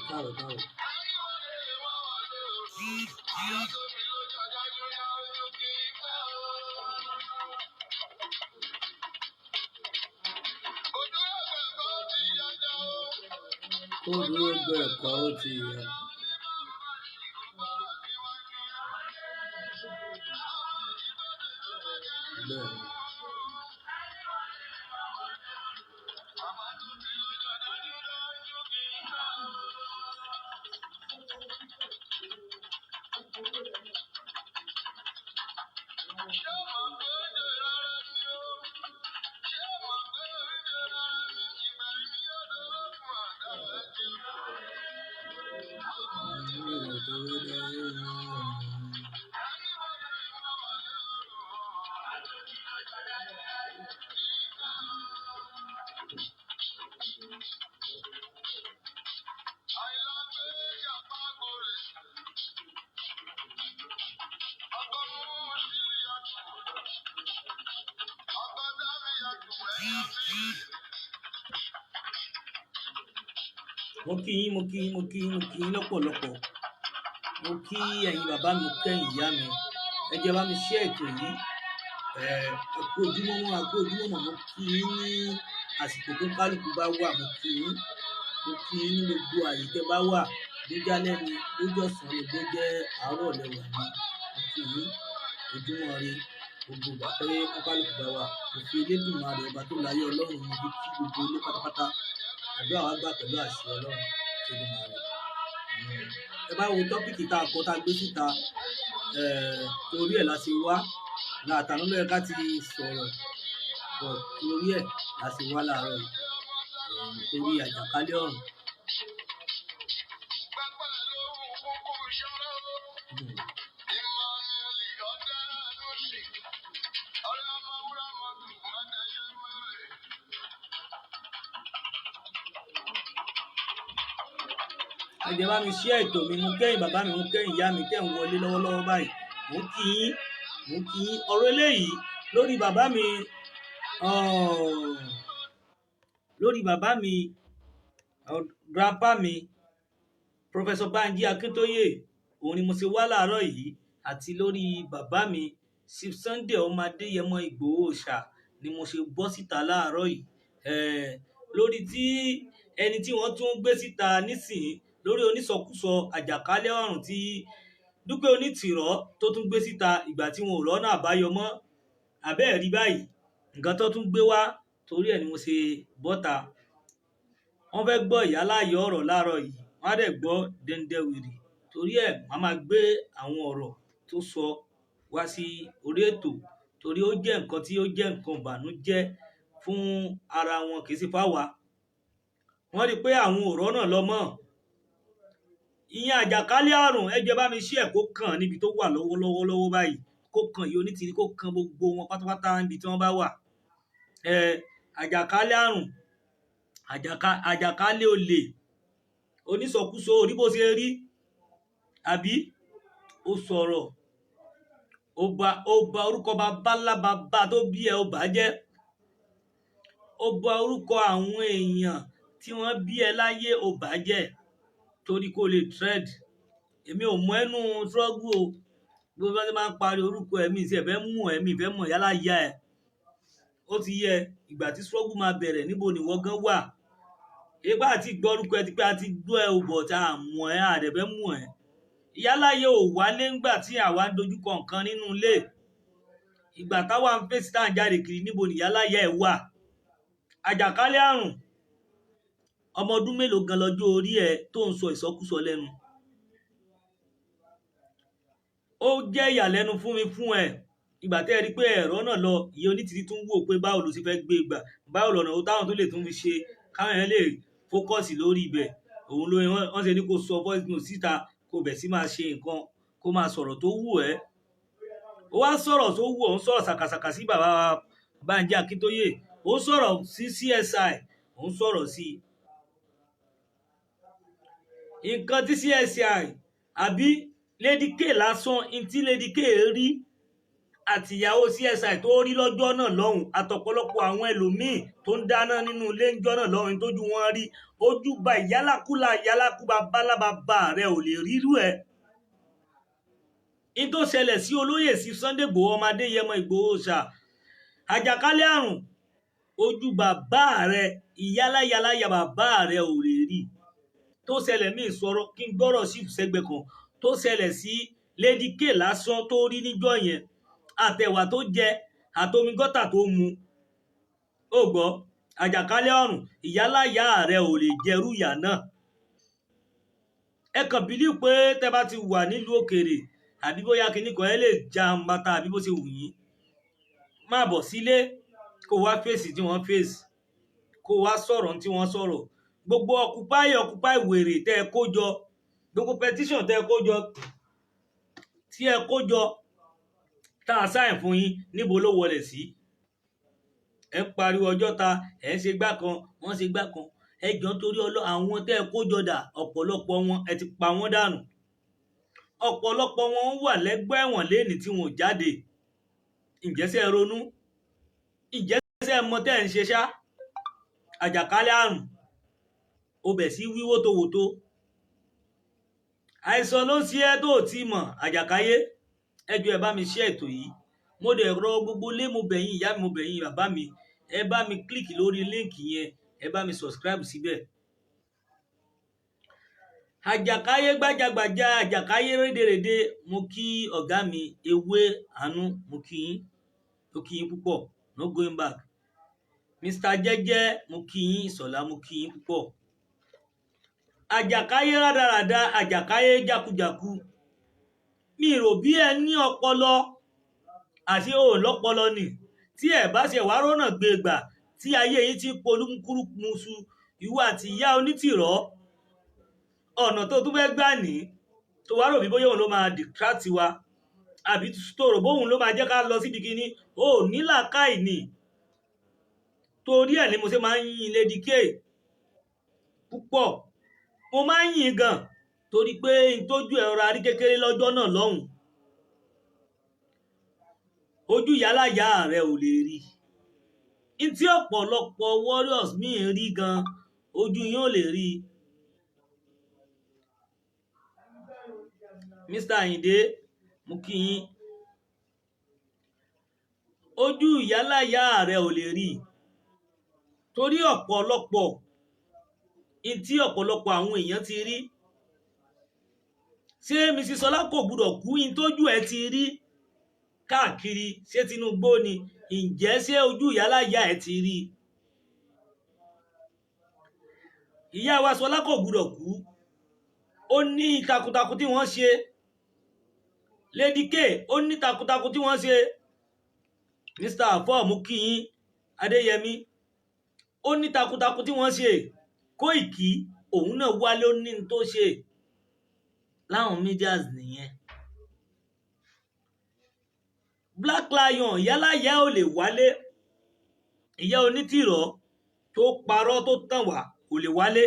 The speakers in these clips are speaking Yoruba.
káàrọ̀. Odò ẹgbẹ́ ẹ̀kọ́ ó ti yẹ. Bẹ́ẹ̀ni. Mo kí yín lọ́pọ̀lọpọ̀. Mo kí ẹ̀yin bàbá mi, kẹ́yìn ìyá mi. Ẹ jẹ́ bá mi share ètò yìí. Àkú ojúmọ́ mo kí yín ní àsìkò tó kálukú bá wà. Mo kí yín ní gbogbo àyè tẹ́ bá wà. Bó jálẹ́ ni, bó jọ̀sán ni, bó jẹ́ àárọ̀ lẹ́wà ni. Mo kí yín ojúmọ́ ire gbogbo ìgbà pé kálukú bá wà. Mo fi Elédùmarè ọba tó láyé Ọlọ́run mo fi kí gbogbo ilé pátápátá. Àdúrà wa gbà pẹ̀lú àṣẹ Ọlọ́run Elédùmarè. Ẹ bá wo tọ́pìkì tá gbé síta, torí ẹ̀ la ṣe wá. Látàná ló yẹ ká ti sọ̀rọ̀, torí ẹ̀ la ṣe wá láàárọ̀ yìí. Torí àjàkálẹ̀ ọ̀run. Ẹ jẹ́ bá mi share ètò mi. Mo kẹ́yìn bàbá mi, mo kẹ́yìn ìyá mi tẹ́ ń wọlé lọ́wọ́lọ́wọ́ báyìí. Mo kí yín. Ọ̀rọ̀ eléyìí lórí bàbá mi, grandpa mi, Professor Banji Akintoye, òun ni mo ṣe wá láàárọ̀ yìí, àti lórí bàbá mi Chief Sunday ọmọ Adéyẹmọ Ìgbòho Òòṣà ni mo ṣe bọ́ síta láàárọ̀ yìí. Lórí tí ẹni tí wọ́n tún gbé síta nísìnyí lórí onísọkúsọ àjàkálẹ̀ ọ̀run tí Dúpẹ́ Onítìrọ́ tó tún gbé síta ìgbà tí wọn ò rọ́nà àbáyọ mọ́. Àbẹ́ẹ̀ rí báyìí nǹkan tó tún gbé wá, torí ẹ̀ ni mo ṣe bọ́ta. Wọ́n fẹ́ gbọ́ ìyáláyé ọ̀rọ̀ láàárọ̀ yìí, wọ́n á dẹ̀ gbọ́ dẹ́ndẹ́wìrì. Torí ẹ̀ màá máa gbé àwọn ọ̀rọ̀ tó sọ wá sí orí ètò, torí ó jẹ́ nǹkan tí ó jẹ́ nǹkan ìbànújẹ́ fún ara wọn, kì í sì fáwa. Wọ́n rí pé àwọn ò rọ́nà lọ mọ́. Ìyẹn àjàkálẹ̀ àrùn, ẹ jẹ́ bá mi share kó kàn níbi tó wà lọ́wọ́lọ́wọ́ báyìí. Kó kàn yìí onítìrí, kó kàn gbogbo wọn pátápátá níbi tí wọ́n bá wà. Àjàkálẹ̀ àrùn, àjàkálẹ̀ olè, onísọkúsọ, orí bó ṣe rí. Àbí ó sọ̀rọ̀, ó ba orúkọ bàbá tó bí ẹ ó bàjẹ́. Ó ba orúkọ àwọn èèyàn tí wọ́n bí ẹ láyé ó bàjẹ́. Torí kó lè trend. Èmi ò mọ ẹnu struggle o. Gbogbo bá ti máa ń parí orúkọ ẹ̀mí sí ẹ̀fẹ́ mú ẹ̀mí ìfẹ́ mọ̀ yálà yá ẹ̀. Ó ti yẹ ìgbà tí struggle máa bẹ̀rẹ̀, níbo ni wọ́n gan wà. Ìgbà àti gbọ́ orúkọ ẹ ti pé a ti gbọ́ ẹ ò bọ̀ tá a mọ̀ ẹ́, àdẹ̀fẹ́ mú ẹ. Yálà yẹ ò wálé ńgbà tí àwa ń dojúkọ nǹkan nínú ilé. Ìgbà táwa ń fèsì tá à ń jáde kiri, níbo ni yálà yẹ ẹ wà. Àjàkálẹ̀ àrùn, ọmọ ọdún mélòó gan lọ́jọ́ orí ẹ tó ń sọ ìsọkúsọ lẹ́nu. Ó jẹ́ ìyàlẹ́nu fún mi fún ẹ. Ìgbà tẹ́ ẹ rí pé ẹ̀rọ náà lọ, ìyẹn onítìrí tún wò pé báwo ló sì fẹ́ gbé gbà, báwo lọ́nà ó táwọn tó lè tún fi ṣe káwọn yẹn lè fókọ̀sì lórí ibẹ̀. Òun ló wọ́n ṣe ní kó sọ voice note síta, kó bẹ̀ sí máa ṣe nǹkan, kó máa sọ̀rọ̀ tó wù ẹ́. Ó wá sọ̀rọ̀ tó wù ọ́, ó ń sọ̀rọ̀ sàkàsàkà sí bàbá Banji Akintoye, ó ń sọ̀rọ̀ sí CSI, ó ń sọ̀rọ̀ sí nǹkan tí CSI àbí Lady K lásán, tí Lady K rí àtìyàwó CSI tó rí lọ́jọ́ náà lọ́hùn àtọ̀pọ̀lọpọ̀ àwọn ẹlòmíì tó ń dáná nínú ilé ńjọ́ náà lọ́hùn tójú wọn rí ojú ba ìyálákúbá bálábàbà rẹ ò lè rírú ẹ̀. in tó ṣẹlẹ̀ sí olóyè sí Sunday Igboho ọmọ Adéyẹmọ Ìgbòho ṣá àjàkálẹ̀ àrùn ojú bàbá rẹ ìyáláyà bàbá rẹ ò lè rí. tó ṣẹlẹ̀ ní ìsọ̀rọ̀ kí n gbọ́rọ̀ sí ìfẹ́gbẹ́ kan tó ṣẹlẹ̀ sí Lady K lásán tó rí níjọ́ yẹn àtẹ̀wà tó jẹ àtomi gọ́tà tó mu ó gbọ́ àjàkálẹ̀ àrùn ìyáláyà rẹ ò lè jẹrú ìyà náà. ẹ kàn bílí pé tẹ bá ti wà nílùú òkèèrè àbí bóyá kinní kan ẹ lè ja mbata àbí bó ṣe wù yín má bọ̀ sílé kó wá fèsì tí wọ́n fèsì kó wá sọ̀rọ̀ tí wọ́n sọ̀rọ̀ gbogbo occupy wèrè tẹ́ ẹ kó jọ gbogbo petition tẹ́ ẹ kó jọ tí ẹ kó jọ tá a sáìn fún yín níbo ló wọlé sí. ẹ ń pariwo ọjọ́ ta ẹ ń ṣe gbá kan wọ́n ṣe gbá kan ẹ jọ torí àwọn tẹ́ ẹ kó jọ dà ọ̀pọ̀lọpọ̀ wọn ẹ ti pa wọ́n dànù ọ̀pọ̀lọpọ̀ wọn wà lẹ́gbẹ́ ẹ̀wọ̀n lẹ́ni tí wọn ò jáde. ǹjẹ́sẹ̀ ronú ǹjẹ́sẹ̀ mọ tẹ́ ẹ̀ ń ṣe ṣá. àjàkálẹ̀ àrùn ó bẹ̀ sí wíwó tòwòtó àìsàn ló ń ṣe ẹ́ tó ti mọ̀ àjàkáyé. ẹjọ́ ẹ bá mi share ètò yìí mo dẹ̀ rọ gbogbo lé mo bẹ̀yìn ìyá mi mo bẹ̀yìn bàbá mi ẹ bá mi kílíkì lórí líǹkì yẹn ẹ bá mi subscribe síbẹ̀. àjàkáyé gbájàgbàjà àjàkáyé rédèrèdè mo kí ọ̀gá mi ewé àánú mo kí yín púpọ̀ no going back. Mr. jẹ́jẹ́ mo kí yín ìsọ̀lá mo kí yín púpọ̀. àjàkáyé rádaràda àjàkáyé jákujàku mi rò bí ẹ ní ọpọlọ àti ò lọ́pọlọ ni tí ẹ bá ṣe wá rọ́nà gbé gbà tí ayé yìí ti polúkúrúmuṣu ìwọ àti ìyá onítìrọ́ ọ̀nà tó tún fẹ́ gbà ní tó wá rò bí bóyá òun ló máa distract wa àbí tó rò bóun ló máa jẹ́ ká lọ síbi kíní ó nílàákàì ni. torí ẹ̀ ni mo ṣe máa ń yin Lady K púpọ̀ mo máa ń yin gan torí pé n tójú ẹ̀rọ arí kékeré lọ́jọ́ náà lọ́hùn ojú ìyáláyà rẹ ò lè rí n tí ọ̀pọ̀lọpọ̀ warriors míì rí gan ojú yín ò lè rí. Mr. Ayinde mo kí yín ojú ìyáláyà rẹ ò lè rí torí ọ̀pọ̀lọpọ̀ n tí ọ̀pọ̀lọpọ̀ àwọn èèyàn ti rí. ṣé Mrs. Ọlá kò gbúdọ̀ kú in tójú ẹ ti rí káàkiri ṣé Tinubu ni ǹjẹ́ ṣé ojú ìyáláyà ẹ ti rí. ìyá wa Ṣọlá kò gbúdọ̀ kú ó ní takuntakun tí wọ́n ṣe. Lady K ó ní takuntakun tí wọ́n ṣe. Mr. Afọ mú kí yín Adéyẹmí ó ní takuntakun tí wọ́n ṣe. Kóìkì òun náà wálé ó ní n tó ṣe láwọn medias nìyẹn. Black Lion yálàyà ò lè wálé ìyá onítìrọ̀ tó parọ́ tó tàn wá kò lè wálé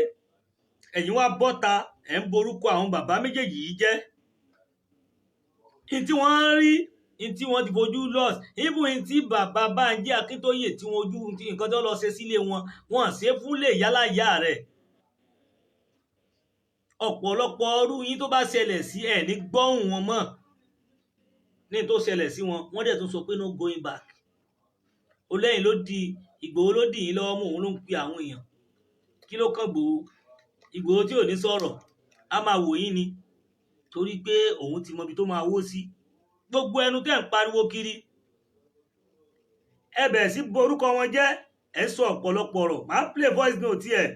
ẹ̀yin wá bọ́ta ẹ̀ ń borúkọ àwọn bàbá méjèèjì yìí jẹ́. in tí wọ́n ń rí in tí wọ́n ti fojú loss even in tí bàbá Bánjí Akíntóyè tí wọ́n ojú nǹkan tó lọ ṣe sílé wọn ṣe fúnlé yálàyà rẹ̀. ọ̀pọ̀lọpọ̀ ọrú yín tó bá ṣẹlẹ̀ sí ẹ̀ ní gbọ́hùn wọn mọ́ ní tó ṣẹlẹ̀ sí wọn wọ́n dẹ̀ tún sọ pé no going back. ó lẹ́yìn ló di Ìgbòho ló dì yín lọ́wọ́ mú òun ló ń pe àwọn èèyàn kí ló kàn Ìgbòho tí ò ní sọ̀rọ̀ a máa wò yín ni torí pé òun ti mọ ibi tó máa wó sí. gbogbo ẹnu tẹ́ ń pariwo kiri ẹ bẹ̀rẹ̀ sí borúkọ wọn jẹ́ ẹ sọ ọ̀pọ̀lọpọ̀ ọ̀rọ̀ máa play voice note ẹ̀.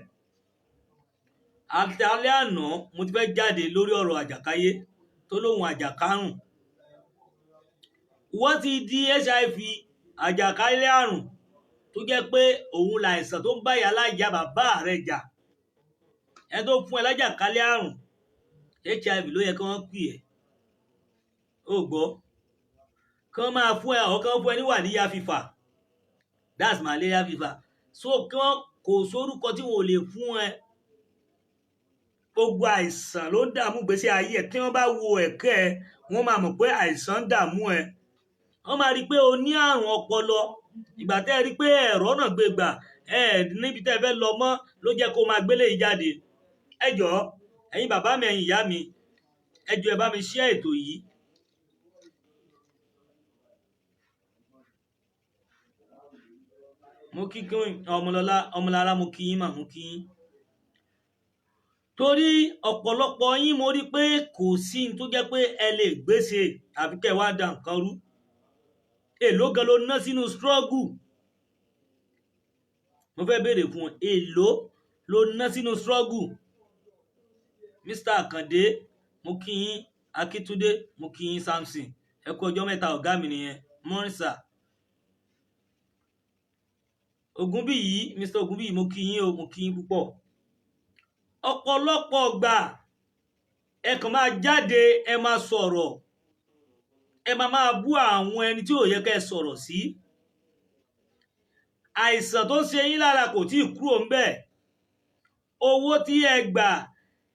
àtàlẹ́ àná mo ti fẹ́ jáde lórí ọ̀rọ̀ àjàkáyé tó lóhun àjàkárùn wọ́n ti di HIV àjàkálẹ̀ àrùn tó jẹ́ pé òun làìsàn tó ń bá ìyáláyà bàbá rẹ̀ jà ẹ tó fún ẹ lájàkálẹ̀ àrùn HIV ló yẹ kí wọ́n pè ẹ́ ó gbọ́ kí wọ́n máa fún ẹ ọ̀ kí wọ́n fún ẹ ní wàdíyà fífà that's malaria fever so kí wọ́n kò sórúkọ tí wọn ò lè fún ẹ. gbogbo àìsàn ló ń dààmú gbèsè ayé ẹ tí wọ́n bá wo ẹ̀kẹ́ ẹ wọ́n máa mọ̀ pé àìsàn ń dààmú ẹ wọ́n máa rí pé o ní àrùn ọpọlọ. Ìgbà tẹ́ ẹ rí pé ẹ̀rọ náà gbé gbà níbi tẹ́ ẹ fẹ́ lọ mọ́ ló jẹ́ kó máa gbélé yìí jáde. Ẹ jọ̀ọ́ ẹ̀yin bàbá mi, ẹ̀yin ìyá mi, ẹ jọ̀ọ́ ẹ bá mi share ètò yìí. Mo kí ọmọlára, mo kí yín mà, mo kí yín. Torí ọ̀pọ̀lọpọ̀ yín mo rí pé kò sí tó jẹ́ pé ẹ lè gbéṣe àfi kẹ́ wá da nǹkan rú. Èló gan ló ná sínú struggle? Mo fẹ́ béèrè fún ọ, èló ló ná sínú struggle? Mr. Akande, mo kí yín. Akíntúndé, mo kí yín. Samson, ẹ kú ọjọ́ mẹ́ta, ọ̀gá mi nìyẹn. Mọ́rísà Ògúnbíyì, Mr. Ògúnbíyì, mo kí yín o, mo kí yín púpọ̀. Ọ̀pọ̀lọpọ̀ gbà ẹ kàn máa jáde, ẹ máa sọ̀rọ̀, ẹ máa bú àwọn ẹni tí ò yẹ kẹ́ sọ̀rọ̀ sí. Àìsàn tó ń ṣe yín lára kò tí ì kúrò ń bẹ̀. Owó tí ẹ gbà,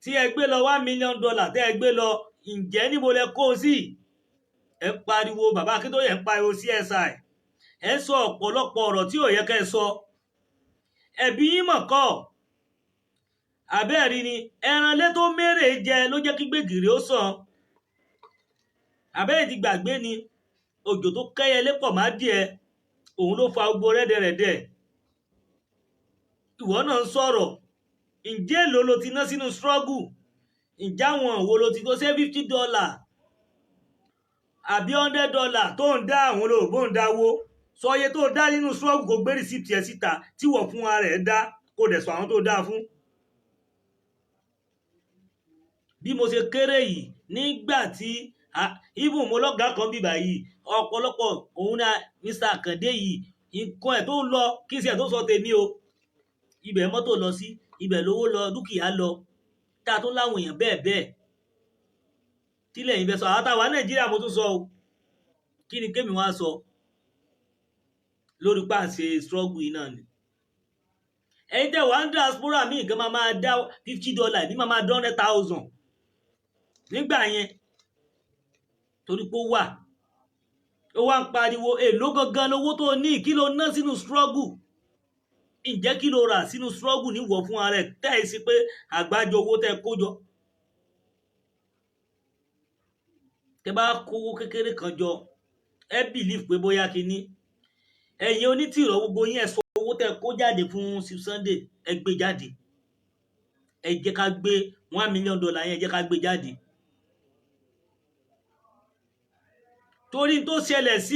tí ẹ gbé lọ $1 million tẹ́ ẹ gbé lọ, ǹjẹ́ níbo lẹ kó sí? Ẹ pariwo, bàbá Akíntóyè ń pariwo CSI. Ẹ sọ ọ̀pọ̀lọpọ̀ ọ̀rọ̀ tí ò yẹ kẹ́ sọ. Ẹ̀bí yín mọ̀ kọ́. Àbẹ́ẹ̀rí ni ẹran lé tó mérè jẹ ló jẹ́ kí gbègìrì ó sàn. Àbẹ́ẹ̀ ti gbàgbé ni òjò tó kẹ́yẹ lépọ̀ má díẹ̀, òun ló fa gbogbo rẹ́dẹ̀rẹ́dẹ̀. Ìwọ náà ń sọ̀rọ̀. Ǹjẹ́ èló ló ti ná sínú struggle? Ǹjẹ́ àwọn òwò ló ti tó ṣe $50 àbí $100 tó ń dá àwọn olóògbé ń dáwó? Sọ iye tó dá nínú struggle, kò gbé receipt ẹ síta tí wọ́n fún ara rẹ̀ dá, kó dẹ̀ sọ àwọn tó dá fún. Bí mo ṣe kéré yìí nígbà tí even mo lọ́gàá kan bíbà yìí, ọ̀pọ̀lọpọ̀ òun náà Mr. Akande yìí, nǹkan ẹ̀ tó lọ kí sí ẹ̀ tó sọ tèmi o. Ibẹ̀ mọ́tò lọ sí, ibẹ̀ lówó lọ, dúkìá lọ, tá a tún láwọn èèyàn bẹ́ẹ̀ bẹ́ẹ̀. Tílẹ̀ yìí fẹ́ sọ, àwọn táwa Nàìjíríà mo tún sọ o. Kí ni kémi wá sọ lórí pàṣẹ struggle yìí náà ni? Ẹ̀yin tẹ́ wá ń diaspora míì kan máa dá $50 ní máa dá 100,000 nígbà yẹn, torí pé ó wá ń pariwo èló gangan lówó tó ní, kí ló ná sínú struggle? Ǹjẹ́ kí ló rà sínú struggle níwọ̀ fún ara ẹ̀ tẹ́ ẹ sí pé àgbájọ owó tẹ́ kó jọ? Tẹ́ bá kówó kékeré kan jọ, ẹ believe pé bóyá kíní. Ẹ̀yin onítìrọ gbogbo yín, ẹ sọ owó tẹ́ kó jáde fún Sunday, ẹ gbé jáde. Ẹ jẹ́ ká gbé $1 million yẹn, ẹ jẹ́ ká gbé jáde. Torí tó ṣẹlẹ̀ sí